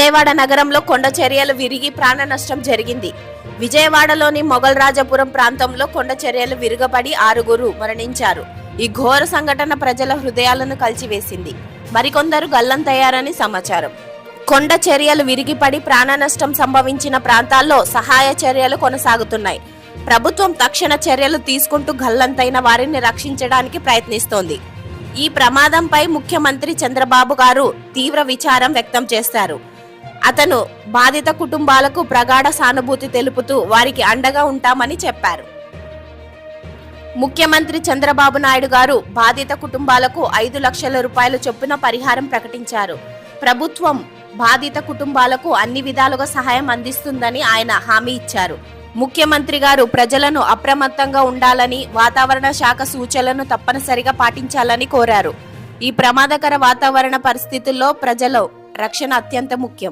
విజయవాడ నగరంలో కొండ చర్యలు విరిగి ప్రాణ నష్టం జరిగింది. విజయవాడలోని మొగల్రాజపురం ప్రాంతంలో కొండ చర్యలు విరుగబడి 6 మరణించారు. ఈ ఘోర సంఘటన ప్రజల హృదయాలను కలిచివేసింది. మరికొందరు గల్లంతయ్యారని సమాచారం. కొండ చర్యలు విరిగిపడి ప్రాణ నష్టం సంభవించిన ప్రాంతాల్లో సహాయ చర్యలు కొనసాగుతున్నాయి. ప్రభుత్వం తక్షణ చర్యలు తీసుకుంటూ గల్లంతైన వారిని రక్షించడానికి ప్రయత్నిస్తోంది. ఈ ప్రమాదంపై ముఖ్యమంత్రి చంద్రబాబు గారు తీవ్ర విచారం వ్యక్తం చేశారు. అతను బాధిత కుటుంబాలకు ప్రగాఢ సానుభూతి తెలుపుతూ వారికి అండగా ఉంటామని చెప్పారు. ముఖ్యమంత్రి చంద్రబాబు నాయుడు గారు బాధిత కుటుంబాలకు 5 లక్షల రూపాయల చొప్పున పరిహారం ప్రకటించారు. ప్రభుత్వం బాధిత కుటుంబాలకు అన్ని విధాలుగా సహాయం అందిస్తుందని ఆయన హామీ ఇచ్చారు. ముఖ్యమంత్రి గారు ప్రజలను అప్రమత్తంగా ఉండాలని, వాతావరణ శాఖ సూచనలను తప్పనిసరిగా పాటించాలని కోరారు. ఈ ప్రమాదకర వాతావరణ పరిస్థితుల్లో ప్రజల రక్షణ అత్యంత ముఖ్యం.